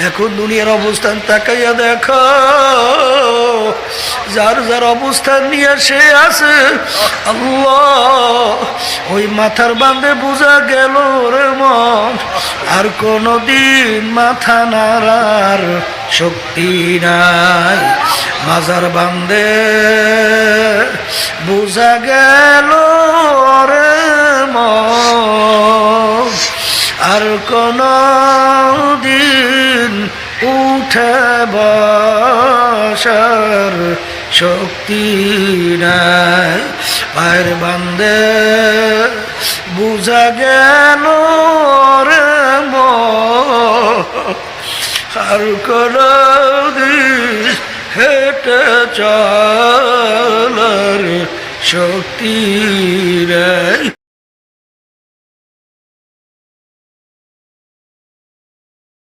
এখন দুনিয়ার অবস্থান তাকাইয়া দেখো, যার যার অবস্থান নিয়ে সে আছে আল্লাহ ওই মাথার বান্ধে বোঝা গেল রে মন, আর কোনদিন মাথা নাড়ার শক্তি নাই। মাজার বান্ধে বোঝা গেল রে মন, আর কোনদিন উঠে বসার শক্তি নাই। পায়ের বান্ধে বুঝা গেল রে মন, আর কোনদিন হেঁটে চলার শক্তি নাই।